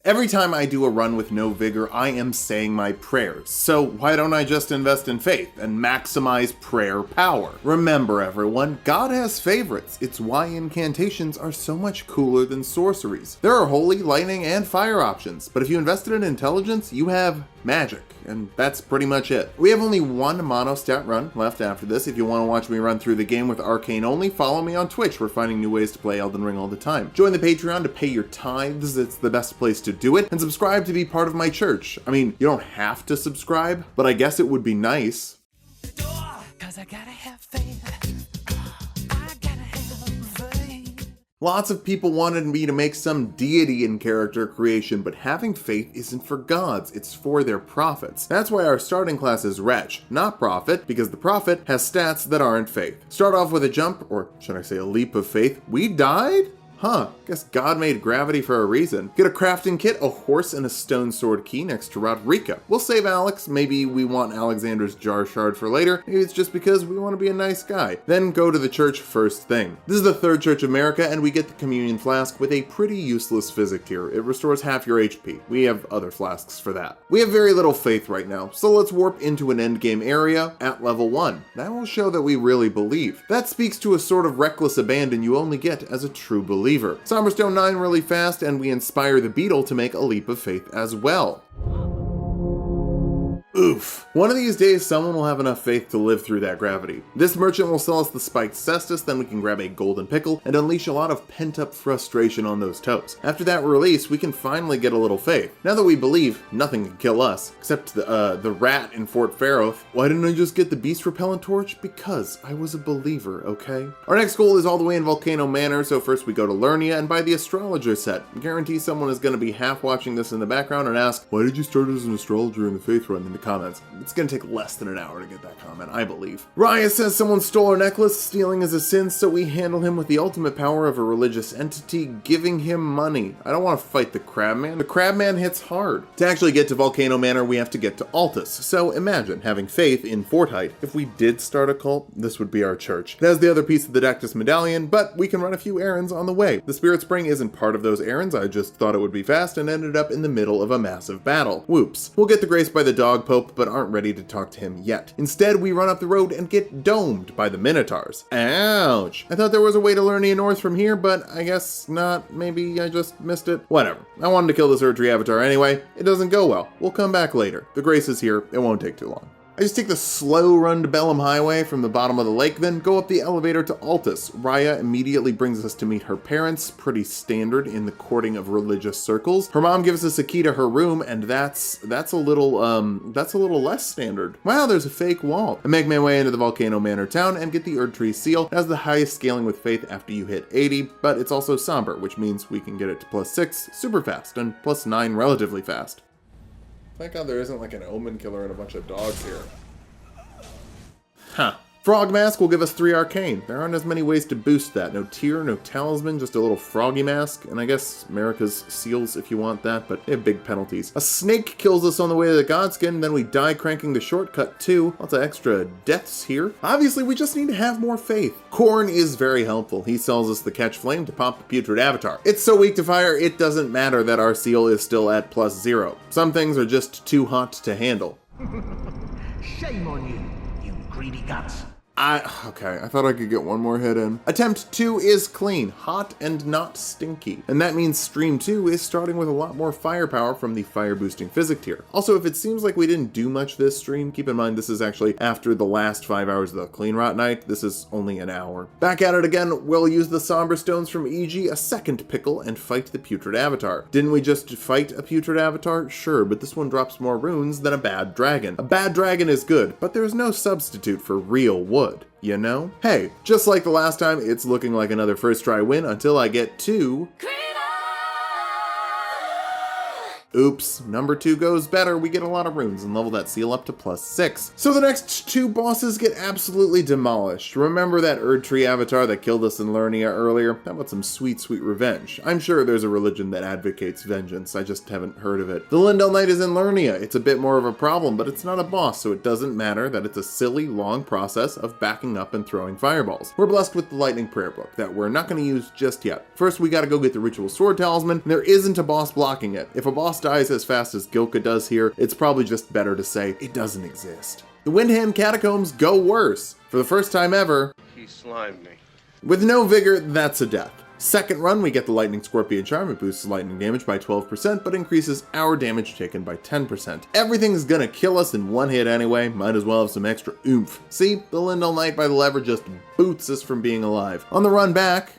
Every time I do a run with no vigor, I am saying my prayers. So why don't I just invest in faith and maximize prayer power? Remember everyone, God has favorites. It's why incantations are so much cooler than sorceries. There are holy, lightning, and fire options, but if you invested in intelligence, you have magic, and that's pretty much it. We have only one mono stat run left after this. If you want to watch me run through the game with arcane only, follow me on Twitch. We're finding new ways to play Elden Ring all the time. Join the Patreon to pay your tithes. It's the best place to do it. And subscribe to be part of my church. I mean, you don't have to subscribe, but I guess it would be nice. 'Cause I gotta have faith. Lots of people wanted me to make some deity in character creation, but having faith isn't for gods, it's for their prophets. That's why our starting class is Wretch, not Prophet, because the Prophet has stats that aren't faith. Start off with a jump, or should I say a leap of faith. We died? Huh, guess God made gravity for a reason. Get a crafting kit, a horse, and a stone sword key next to Rodrika. We'll save Alex, maybe we want Alexander's jar shard for later, maybe it's just because we want to be a nice guy. Then go to the church first thing. This is the Third Church of America, and we get the communion flask with a pretty useless physic tier. It restores half your HP. We have other flasks for that. We have very little faith right now, so let's warp into an endgame area at level 1. That will show that we really believe. That speaks to a sort of reckless abandon you only get as a true believer. Somberstone 9 really fast, and we inspire the beetle to make a leap of faith as well. Oof. One of these days, someone will have enough faith to live through that gravity. This merchant will sell us the spiked cestus, then we can grab a golden pickle and unleash a lot of pent-up frustration on those toes. After that release, we can finally get a little faith. Now that we believe, nothing can kill us, except the rat in Fort Faroth. Why didn't I just get the beast repellent torch? Because I was a believer, okay? Our next goal is all the way in Volcano Manor, so first we go to Lernia and buy the astrologer set. I guarantee someone is going to be half watching this in the background and ask, why did you start as an astrologer in the faith run? In the comments. It's gonna take less than an hour to get that comment, I believe. Raya says someone stole our necklace. Stealing is a sin, so we handle him with the ultimate power of a religious entity, giving him money. I don't want to fight the Crabman. The Crabman hits hard. To actually get to Volcano Manor, we have to get to Altus. So imagine having faith in Fortite. If we did start a cult, this would be our church. It has the other piece of the Dactus medallion, but we can run a few errands on the way. The Spirit Spring isn't part of those errands. I just thought it would be fast and ended up in the middle of a massive battle. Whoops. We'll get the grace by the Dog Pope, but aren't ready to talk to him yet. Instead, we run up the road and get domed by the Minotaurs. Ouch. I thought there was a way to Lernia North from here, but I guess not. Maybe I just missed it. Whatever. I wanted to kill this Erdtree avatar anyway. It doesn't go well. We'll come back later. The grace is here. It won't take too long. I just take the slow run to Bellum Highway from the bottom of the lake, then go up the elevator to Altus. Raya immediately brings us to meet her parents, pretty standard in the courting of religious circles. Her mom gives us a key to her room, and that's a little less standard. Wow, there's a fake wall. I make my way into the Volcano Manor town and get the Erdtree Seal. It has the highest scaling with faith after you hit 80, but it's also somber, which means we can get it to +6 super fast and +9 relatively fast. Thank God there isn't like an omen killer and a bunch of dogs here. Huh. Frog Mask will give us 3 arcane. There aren't as many ways to boost that. No tier, no talisman, just a little froggy mask. And I guess America's seals if you want that, but they have big penalties. A snake kills us on the way to the Godskin, then we die cranking the shortcut too. Lots of extra deaths here. Obviously, we just need to have more faith. Korn is very helpful. He sells us the Catch Flame to pop the Putrid Avatar. It's so weak to fire, it doesn't matter that our seal is still at +0. Some things are just too hot to handle. Shame on you, you greedy guts. Okay, I thought I could get one more hit in. Attempt 2 is clean, hot, and not stinky. And that means Stream 2 is starting with a lot more firepower from the fire boosting physic tier. Also, if it seems like we didn't do much this stream, keep in mind this is actually after the last 5 hours of the Clean Rot Night. This is only an hour. Back at it again, we'll use the Somber Stones from EG, a second pickle, and fight the Putrid Avatar. Didn't we just fight a Putrid Avatar? Sure, but this one drops more runes than a bad dragon. A bad dragon is good, but there's no substitute for real wood. You know? Hey, just like the last time, it's looking like another first try win until I get to... Oops, number 2 goes better. We get a lot of runes and level that seal up to +6. So the next 2 bosses get absolutely demolished. Remember that Erdtree avatar that killed us in Lernia earlier? How about some sweet, sweet revenge? I'm sure there's a religion that advocates vengeance, I just haven't heard of it. The Leyndell Knight is in Lernia. It's a bit more of a problem, but it's not a boss, so it doesn't matter that it's a silly, long process of backing up and throwing fireballs. We're blessed with the Lightning Prayer Book that we're not going to use just yet. First, we gotta go get the Ritual Sword Talisman, and there isn't a boss blocking it. If a boss dies as fast as Gilka does here, it's probably just better to say it doesn't exist. The Windhand Catacombs go worse. For the first time ever, he slimed me. With no vigor, that's a death. Second run, we get the Lightning Scorpion Charm. It boosts lightning damage by 12%, but increases our damage taken by 10%. Everything's gonna kill us in one hit anyway, might as well have some extra oomph. See, the Leyndell Knight by the lever just boots us from being alive. On the run back...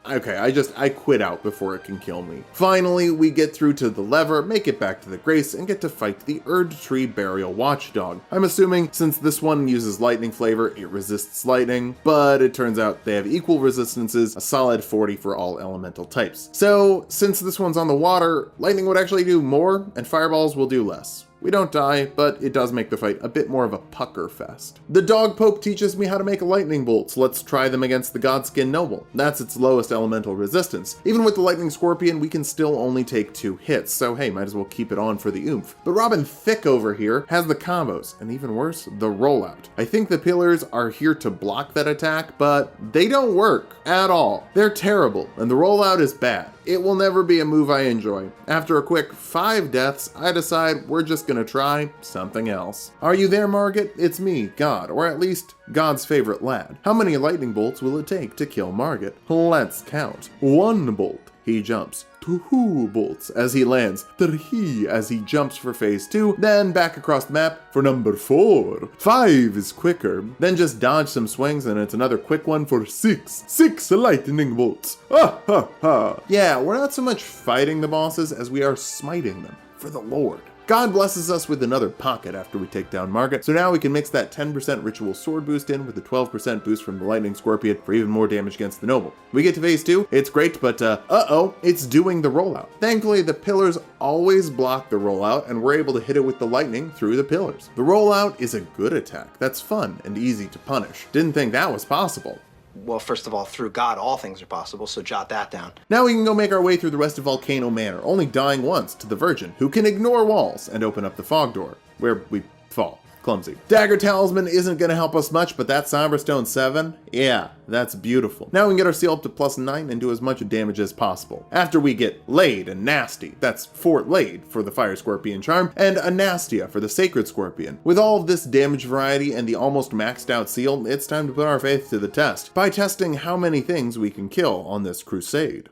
Okay, I quit out before it can kill me. Finally, we get through to the lever, make it back to the Grace, and get to fight the Erdtree Burial Watchdog. I'm assuming since this one uses lightning flavor, it resists lightning, but it turns out they have equal resistances, a solid 40 for all elemental types. So, since this one's on the water, lightning would actually do more, and fireballs will do less. We don't die, but it does make the fight a bit more of a pucker fest. The Dog Pope teaches me how to make lightning bolts. Let's try them against the Godskin Noble. That's its lowest elemental resistance. Even with the Lightning Scorpion, we can still only take 2 hits, so hey, might as well keep it on for the oomph. But Robin Thicke over here has the combos, and even worse, the rollout. I think the pillars are here to block that attack, but they don't work at all. They're terrible, and the rollout is bad. It will never be a move I enjoy. After a quick 5 deaths, I decide we're just gonna try something else. Are you there, Margit? It's me, God, or at least God's favorite lad. How many lightning bolts will it take to kill Margit? Let's count. 1 bolt. He jumps. 2 bolts as he lands, 3 as he jumps for phase 2, then back across the map for number 4. 5 is quicker, then just dodge some swings and it's another quick one for 6. 6 lightning bolts. Ha ha ha. Yeah, we're not so much fighting the bosses as we are smiting them for the Lord. God blesses us with another pocket after we take down Margit, so now we can mix that 10% ritual sword boost in with the 12% boost from the Lightning Scorpion for even more damage against the Noble. We get to phase 2, it's great, but uh-oh, it's doing the rollout. Thankfully, the pillars always block the rollout, and we're able to hit it with the lightning through the pillars. The rollout is a good attack that's fun and easy to punish. Didn't think that was possible. Well, first of all, through God, all things are possible, so jot that down. Now we can go make our way through the rest of Volcano Manor, only dying once to the Virgin, who can ignore walls and open up the fog door, where we fall. Clumsy. Dagger Talisman isn't going to help us much, but that Somberstone 7, yeah, that's beautiful. Now we can get our seal up to +9 and do as much damage as possible. After we get Laid and Nasty, that's Fort Laid for the Fire Scorpion charm, and Anastia for the Sacred Scorpion. With all of this damage variety and the almost maxed out seal, it's time to put our faith to the test, by testing how many things we can kill on this crusade.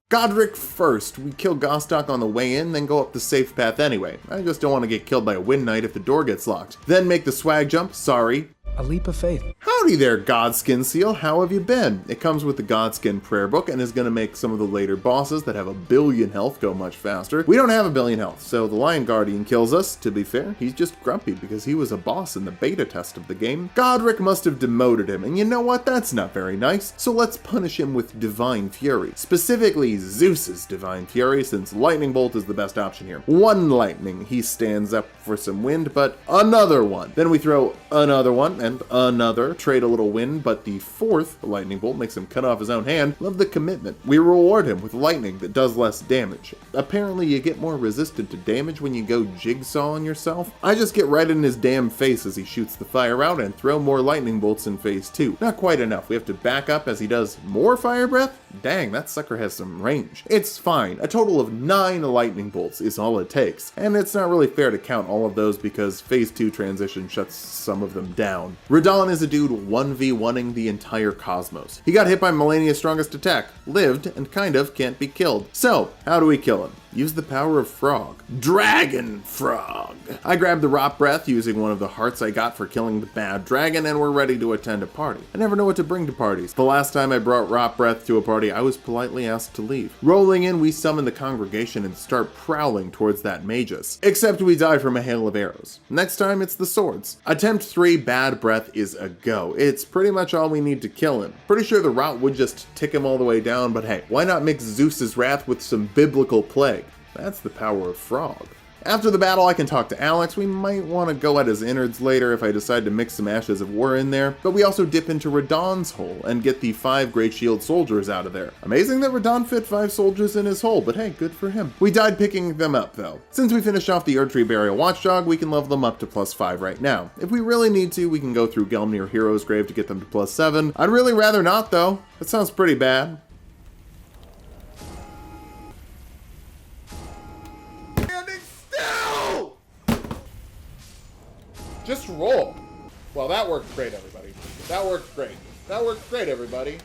Godric first. We kill Gostock on the way in, then go up the safe path anyway. I just don't want to get killed by a Wind Knight if the door gets locked. Then make the swag jump, sorry. A leap of faith. Howdy there, Godskin Seal, how have you been? It comes with the Godskin Prayer Book and is going to make some of the later bosses that have 1 billion health go much faster. We don't have 1 billion health, so the Lion Guardian kills us. To be fair, he's just grumpy because he was a boss in the beta test of the game. Godric must have demoted him, and you know what? That's not very nice. So let's punish him with Divine Fury. Specifically, Zeus's Divine Fury, since Lightning Bolt is the best option here. 1 lightning, he stands up for some wind, but another one. Then we throw another one, and another, trade a little wind, but the 4th lightning bolt makes him cut off his own hand. Love the commitment. We reward him with lightning that does less damage. Apparently you get more resistant to damage when you go jigsawing yourself. I just get right in his damn face as he shoots the fire out and throw more lightning bolts in phase 2. Not quite enough. We have to back up as he does more fire breath? Dang, that sucker has some range. It's fine. A total of 9 lightning bolts is all it takes. And it's not really fair to count all of those because phase 2 transition shuts some of them down. Radon is a dude 1v1ing the entire cosmos. He got hit by Melania's strongest attack, lived, and kind of can't be killed. So, how do we kill him? Use the power of frog. Dragon frog! I grabbed the rot breath using one of the hearts I got for killing the bad dragon, and we're ready to attend a party. I never know what to bring to parties. The last time I brought rot breath to a party, I was politely asked to leave. Rolling in, we summon the congregation and start prowling towards that magus. Except we die from a hail of arrows. Next time, it's the swords. Attempt 3, bad breath, is a go. It's pretty much all we need to kill him. Pretty sure the rot would just tick him all the way down, but hey, why not mix Zeus's wrath with some biblical plague? That's the power of frog. After the battle, I can talk to Alex. We might want to go at his innards later if I decide to mix some Ashes of War in there, but we also dip into Radahn's hole and get the 5 Great Shield soldiers out of there. Amazing that Radahn fit 5 soldiers in his hole, but hey, good for him. We died picking them up though. Since we finished off the Erdtree Burial Watchdog, we can level them up to +5 right now. If we really need to, we can go through Gelmir Hero's Grave to get them to +7. I'd really rather not though. That sounds pretty bad. Just roll. Well, that worked great, everybody. That worked great. That worked great, everybody.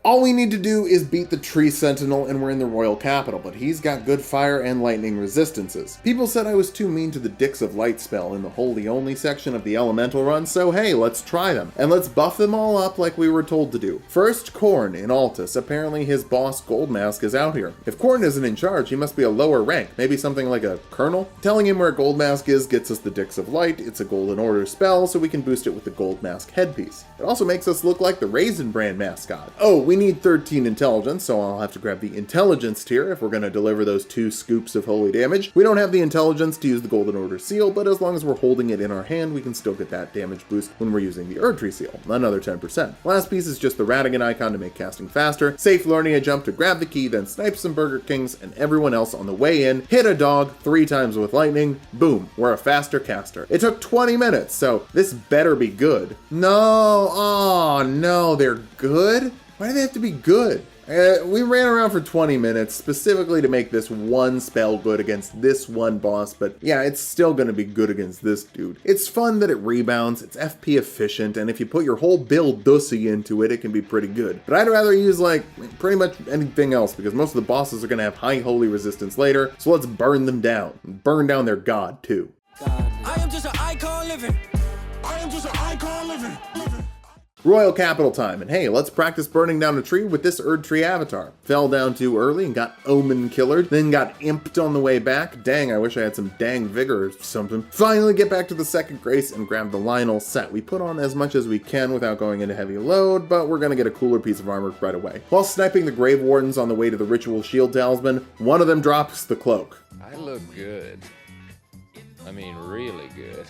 All we need to do is beat the Tree Sentinel and we're in the royal capital, but he's got good fire and lightning resistances. People said I was too mean to the Dicks of Light spell in the Holy Only section of the Elemental run, so hey, let's try them. And let's buff them all up like we were told to do. First, Khorne in Altus. Apparently his boss Goldmask is out here. If Khorne isn't in charge, he must be a lower rank, maybe something like a colonel. Telling him where Goldmask is gets us the Dicks of Light. It's a Golden Order spell, so we can boost it with the Goldmask headpiece. It also makes us look like the Raisin Bran mascot. Oh, we need 13 intelligence, so I'll have to grab the intelligence tier if we're going to deliver those 2 scoops of holy damage. We don't have the intelligence to use the Golden Order seal, but as long as we're holding it in our hand, we can still get that damage boost when we're using the Erdtree Seal, another 10%. Last piece is just the Ratigan icon to make casting faster. Safe learning a jump to grab the key, then snipe some Burger Kings and everyone else on the way in, hit a dog 3 times with lightning, boom, we're a faster caster. It took 20 minutes, so this better be good. No, oh no, they're good? Why do they have to be good? We ran around for 20 minutes specifically to make this one spell good against this one boss, but yeah, it's still gonna be good against this dude. It's fun that it rebounds, it's FP efficient, and if you put your whole build Dussy into it, it can be pretty good. But I'd rather use like pretty much anything else because most of the bosses are gonna have high holy resistance later, so let's burn them down. Burn down their god too. I am just an icon living. I am just an icon living. Royal capital time, and hey, let's practice burning down a tree with this Erdtree avatar. Fell down too early and got omen killered, then got imped on the way back. Dang, I wish I had some dang vigor or something. Finally get back to the second grace and grab the Leyndell set. We put on as much as we can without going into heavy load, but we're gonna get a cooler piece of armor right away. While sniping the Grave Wardens on the way to the Ritual Shield Talisman, one of them drops the cloak. I look good. I mean, really good.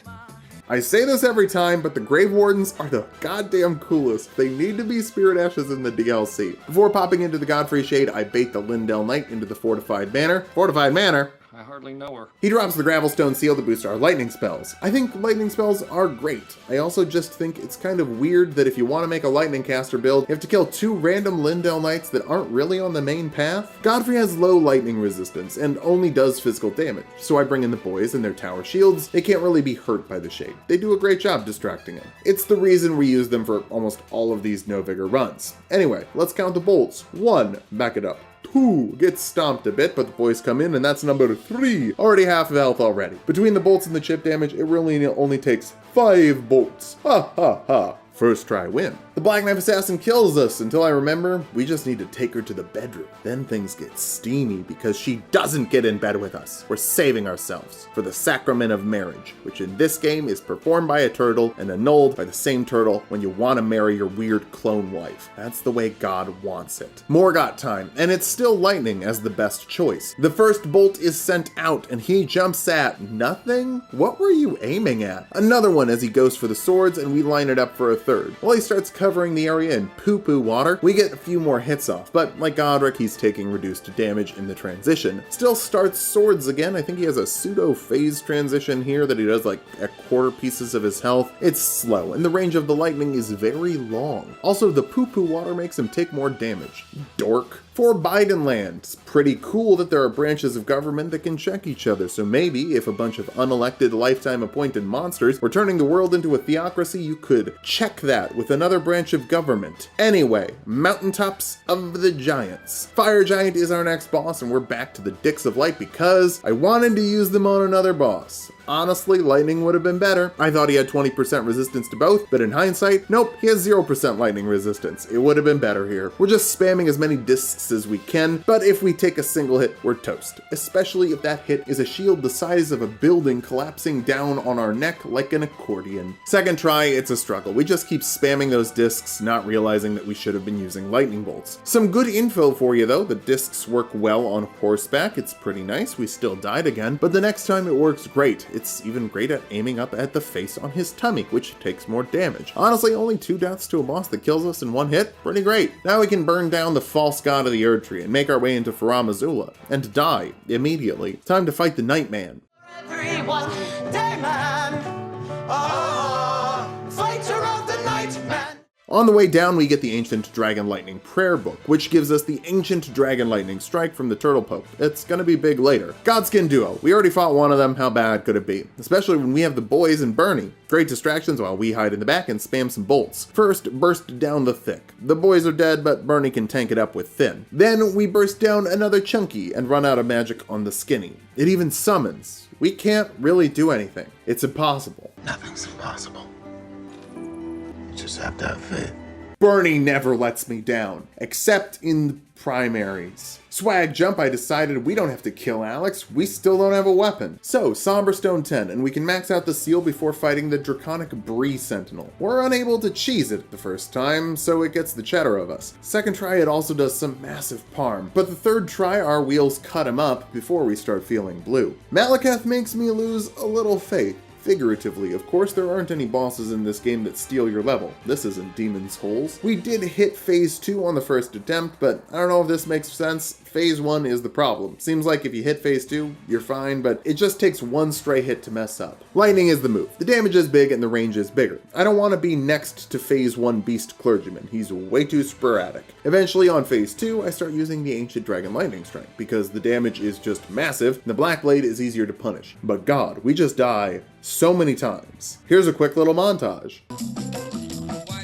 I say this every time, but the Grave Wardens are the goddamn coolest. They need to be Spirit Ashes in the DLC. Before popping into the Godfrey Shade, I bait the Leyndell Knight into the Fortified Manor. Fortified Manor? I hardly know her. He drops the Gravelstone Seal to boost our lightning spells. I think lightning spells are great. I also just think it's kind of weird that if you want to make a lightning caster build, you have to kill 2 random Leyndell Knights that aren't really on the main path. Godfrey has low lightning resistance and only does physical damage, so I bring in the boys and their tower shields. They can't really be hurt by the shade. They do a great job distracting him. It's the reason we use them for almost all of these no vigor runs. Anyway, let's count the bolts. 1, back it up. 2, gets stomped a bit, but the boys come in, and that's number 3. Already half of health already. Between the bolts and the chip damage, it really only takes 5 bolts. Ha ha ha. First try win. The Black Knife Assassin kills us until I remember we just need to take her to the bedroom. Then things get steamy because she doesn't get in bed with us. We're saving ourselves for the sacrament of marriage, which in this game is performed by a turtle and annulled by the same turtle when you want to marry your weird clone wife. That's the way God wants it. Morgott time, and it's still lightning as the best choice. The first bolt is sent out and he jumps at nothing? What were you aiming at? Another one as he goes for the swords and we line it up for a third. While he starts covering the area in poo-poo water, we get a few more hits off, but like Godric, he's taking reduced damage in the transition. Still starts swords again. I think he has a pseudo-phase transition here that he does like at quarter pieces of his health. It's slow, and the range of the lightning is very long. Also, the poo-poo water makes him take more damage. Dork. For Bidenland, it's pretty cool that there are branches of government that can check each other, so maybe if a bunch of unelected, lifetime appointed monsters were turning the world into a theocracy, you could check that with another branch of government. Anyway, Mountaintops of the Giants. Fire Giant is our next boss, and we're back to the Dicks of Light because I wanted to use them on another boss. Honestly, lightning would have been better. I thought he had 20% resistance to both, but in hindsight, nope, he has 0% lightning resistance. It would have been better here. We're just spamming as many discs as we can, but if we take a single hit, we're toast. Especially if that hit is a shield the size of a building collapsing down on our neck like an accordion. Second try, it's a struggle. We just keep spamming those discs, not realizing that we should have been using lightning bolts. Some good info for you though. The discs work well on horseback. It's pretty nice. We still died again, but the next time it works great. It's even great at aiming up at the face on his tummy, which takes more damage. Honestly, only 2 deaths to a boss that kills us in one hit? Pretty great. Now we can burn down the false god of the Erdtree and make our way into Farum Azula, and die immediately. Time to fight the Nightman. Everyone, Dayman. Fighter of the Nightman. On the way down, we get the Ancient Dragon Lightning Prayer Book, which gives us the Ancient Dragon Lightning Strike from the Turtle Pope. It's gonna be big later. Godskin Duo. We already fought one of them, how bad could it be? Especially when we have the boys and Bernie. Great distractions while we hide in the back and spam some bolts. First, burst down the thick. The boys are dead, but Bernie can tank it up with thin. Then we burst down another chunky and run out of magic on the skinny. It even summons. We can't really do anything. It's impossible. Nothing's impossible. You just have to have faith. Bernie never lets me down, except in the primaries. Swag Jump, I decided we don't have to kill Alex, we still don't have a weapon. So, Somberstone 10, and we can max out the seal before fighting the Draconic Bree Sentinel. We're unable to cheese it the first time, so it gets the cheddar of us. Second try, it also does some massive parm, but the third try, our wheels cut him up before we start feeling blue. Maliketh makes me lose a little faith. Figuratively, of course, there aren't any bosses in this game that steal your level. This isn't Demon's Holes. We did hit Phase 2 on the first attempt, but I don't know if this makes sense. Phase 1 is the problem. Seems like if you hit Phase 2, you're fine, but it just takes one stray hit to mess up. Lightning is the move. The damage is big and the range is bigger. I don't want to be next to Phase 1 Beast Clergyman. He's way too sporadic. Eventually on Phase 2, I start using the Ancient Dragon Lightning Strike, because the damage is just massive, and the Black Blade is easier to punish. But God, we just die so many times. Here's a quick little montage. 1,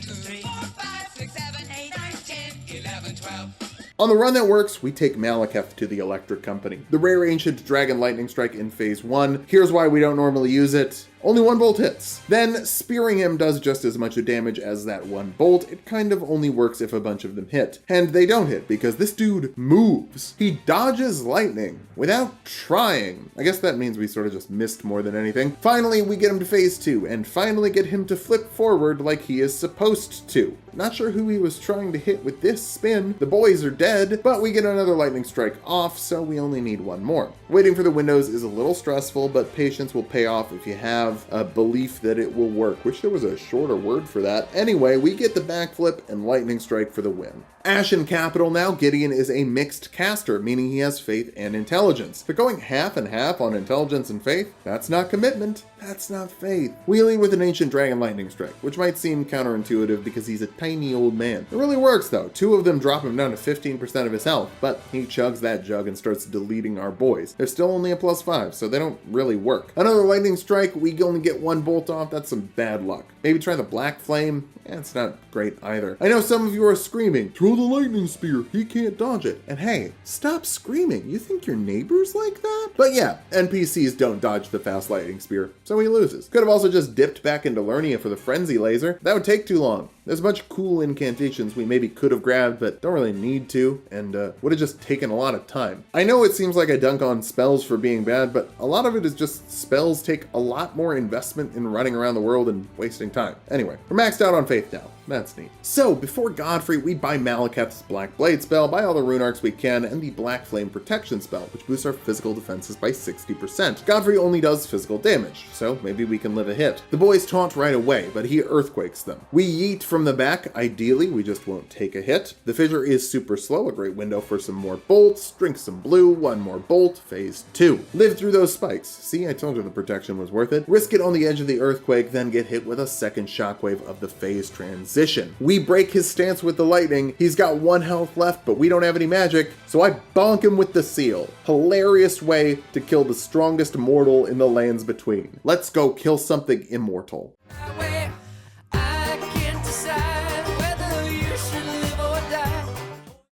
2, 3, 4, 5, 6, 7, 8, 9, 10, 11, 12. On the run that works, we take Maliketh to the Electric Company. The rare Ancient Dragon Lightning Strike in Phase 1. Here's why we don't normally use it. Only 1 bolt hits. Then, spearing him does just as much damage as that 1 bolt. It kind of only works if a bunch of them hit. And they don't hit, because this dude moves. He dodges lightning without trying. I guess that means we sort of just missed more than anything. Finally, we get him to Phase 2, and finally get him to flip forward like he is supposed to. Not sure who he was trying to hit with this spin. The boys are dead, but we get another lightning strike off, so we only need 1 more. Waiting for the windows is a little stressful, but patience will pay off if you have a belief that it will work. Wish there was a shorter word for that. Anyway, we get the backflip and lightning strike for the win. Ashen Capital now, Gideon is a mixed caster, meaning he has faith and intelligence. But going half and half on intelligence and faith, that's not commitment. That's not faith. We lead with an Ancient Dragon Lightning Strike, which might seem counterintuitive because he's a tiny old man. It really works though. 2 of them drop him down to 15% of his health, but he chugs that jug and starts deleting our boys. They're still only a +5, so they don't really work. Another Lightning Strike, we only get 1 bolt off. That's some bad luck. Maybe try the Black Flame. It's not great either. I know some of you are screaming, throw the lightning spear, he can't dodge it. And hey, stop screaming. You think your neighbor's like that? But yeah, NPCs don't dodge the fast lightning spear, so he loses. Could have also just dipped back into Lernia for the frenzy laser. That would take too long. There's a bunch of cool incantations we maybe could have grabbed, but don't really need to, and would have just taken a lot of time. I know it seems like I dunk on spells for being bad, but a lot of it is just spells take a lot more investment in running around the world and wasting time. Anyway, we're maxed out on faith now. That's neat. So, before Godfrey, we buy Maliketh's Black Blade spell, buy all the rune arcs we can, and the Black Flame Protection spell, which boosts our physical defenses by 60%. Godfrey only does physical damage, so maybe we can live a hit. The boys taunt right away, but he earthquakes them. We yeet from the back, ideally, we just won't take a hit. The fissure is super slow, a great window for some more bolts, drink some blue, 1 more bolt, Phase 2. Live through those spikes. See, I told you the protection was worth it. Risk it on the edge of the earthquake, then get hit with a second shockwave of the phase transition. We break his stance with the lightning, he's got 1 health left, but we don't have any magic, so I bonk him with the seal. Hilarious way to kill the strongest mortal in the lands between. Let's go kill something immortal.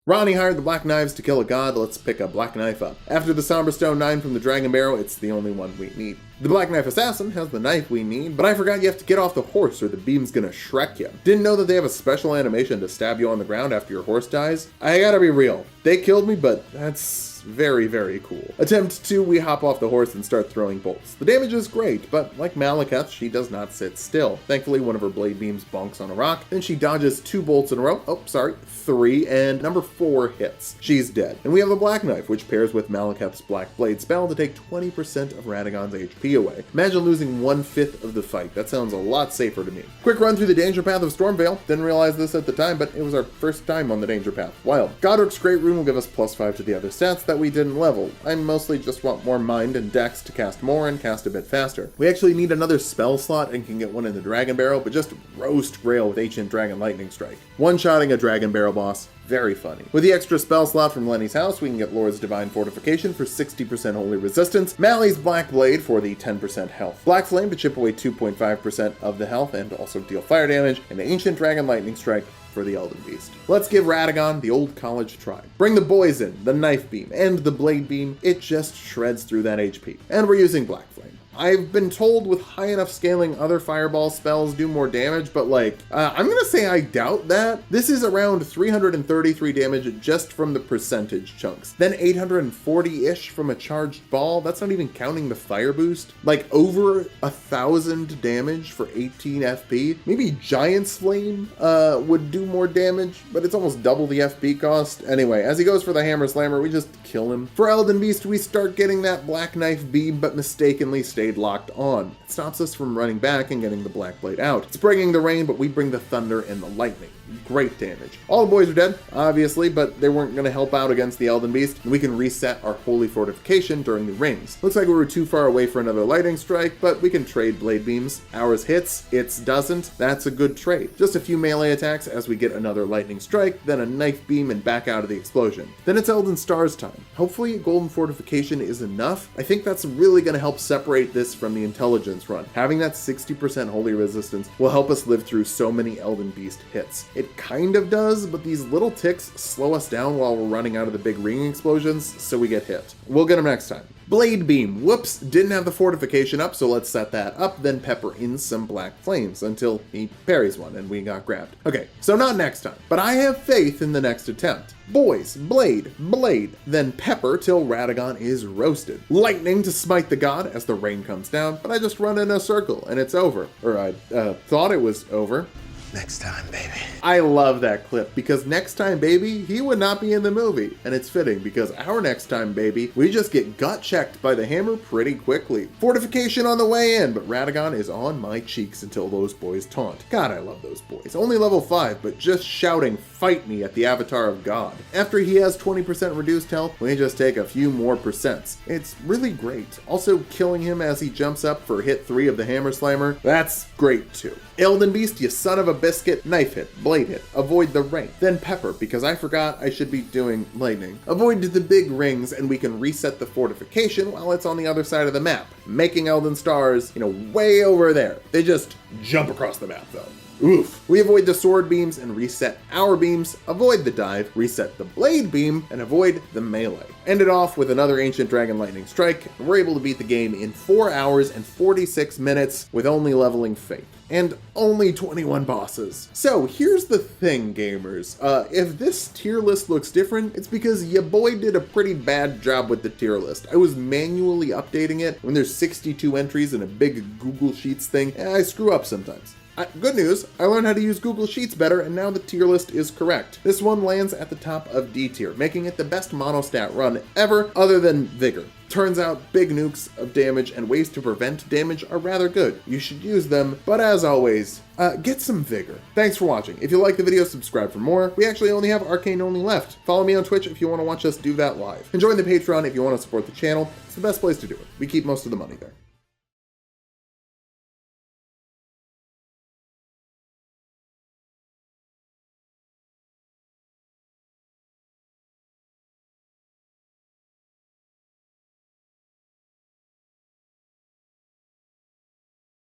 Ronnie hired the Black Knives to kill a god. Let's pick a Black Knife up. After the Somber Stone 9 from the Dragon Barrow, it's the only one we need. The Black Knife Assassin has the knife we need, but I forgot you have to get off the horse or the beam's gonna Shrek you. Didn't know that they have a special animation to stab you on the ground after your horse dies. I gotta be real. They killed me, but that's very, very cool. Attempt 2, we hop off the horse and start throwing bolts. The damage is great, but like Maliketh, she does not sit still. Thankfully, one of her blade beams bonks on a rock, then she dodges 2 bolts in a row. Oh, sorry, 3, and number 4 hits. She's dead. And we have the Black Knife, which pairs with Maliketh's Black Blade spell to take 20% of Radagon's HP away. Imagine losing 1/5 of the fight. That sounds a lot safer to me. Quick run through the danger path of Stormveil. Didn't realize this at the time, but it was our first time on the danger path. Wild. Godric's Great Rune will give us +5 to the other stats that we didn't level. I mostly just want more mind and dex to cast more and cast a bit faster. We actually need another spell slot and can get one in the Dragon Barrow, but just roast Grail with Ancient Dragon Lightning Strike. One-shotting a Dragon Barrow boss. Very funny. With the extra spell slot from Lenny's house, we can get Lord's Divine Fortification for 60% holy resistance, Mally's Black Blade for the 10% health, Black Flame to chip away 2.5% of the health and also deal fire damage, and Ancient Dragon Lightning Strike for the Elden Beast. Let's give Radagon the old college try. Bring the boys in, the Knife Beam and the Blade Beam. It just shreds through that HP. And we're using Black Flame. I've been told with high enough scaling other fireball spells do more damage, but I'm gonna say I doubt that. This is around 333 damage just from the percentage chunks. Then 840-ish from a charged ball. That's not even counting the fire boost. Like over 1,000 damage for 18 FP. Maybe Giant's Flame would do more damage, but it's almost double the FP cost. Anyway, as he goes for the Hammer Slammer, we just kill him. For Elden Beast, we start getting that Black Knife beam, but mistakenly stayed locked on. It stops us from running back and getting the Black Blade out. It's bringing the rain, but we bring the thunder and the lightning. Great damage. All the boys are dead, obviously, but they weren't going to help out against the Elden Beast, and we can reset our holy fortification during the rings. Looks like we were too far away for another lightning strike, but we can trade blade beams. Ours hits, its doesn't. That's a good trade. Just a few melee attacks as we get another lightning strike, then a knife beam and back out of the explosion. Then it's Elden Stars time. Hopefully golden fortification is enough. I think that's really going to help separate this from the intelligence run. Having that 60% holy resistance will help us live through so many Elden Beast hits. It kind of does, but these little ticks slow us down while we're running out of the big ring explosions, so we get hit. We'll get them next time. Blade Beam. Whoops, didn't have the fortification up, so let's set that up, then pepper in some black flames until he parries one and we got grabbed. Okay, so not next time, but I have faith in the next attempt. Boys, blade, then pepper till Radagon is roasted. Lightning to smite the god as the rain comes down, but I just run in a circle and it's over. Or I thought it was over. Next time, baby. I love that clip because next time, baby, he would not be in the movie. And it's fitting because our next time, baby, we just get gut checked by the hammer pretty quickly. Fortification on the way in, but Radagon is on my cheeks until those boys taunt. God, I love those boys. Only level 5, but just shouting, "Fight me" at the avatar of God. After he has 20% reduced health, we just take a few more percents. It's really great. Also, killing him as he jumps up for hit 3 of the Hammer Slammer, that's great too. Elden Beast, you son of a biscuit. Knife hit, blade hit, avoid the rain. Then pepper, because I forgot I should be doing lightning. Avoid the big rings, and we can reset the fortification while it's on the other side of the map, making Elden Stars, way over there. They just jump across the map though. Oof. We avoid the sword beams and reset our beams, avoid the dive, reset the blade beam, and avoid the melee. End it off with another Ancient Dragon Lightning Strike, and we're able to beat the game in 4 hours and 46 minutes with only leveling Faith. And only 21 bosses. So here's the thing, gamers. If this tier list looks different, it's because ya boy did a pretty bad job with the tier list. I was manually updating it when there's 62 entries in a big Google Sheets thing, and I screw up sometimes. Good news, I learned how to use Google Sheets better, and now the tier list is correct. This one lands at the top of D tier, making it the best monostat run ever, other than Vigor. Turns out big nukes of damage and ways to prevent damage are rather good. You should use them, but as always, get some Vigor. Thanks for watching. If you like the video, subscribe for more. We actually only have Arcane only left. Follow me on Twitch if you want to watch us do that live. And join the Patreon if you want to support the channel. It's the best place to do it. We keep most of the money there.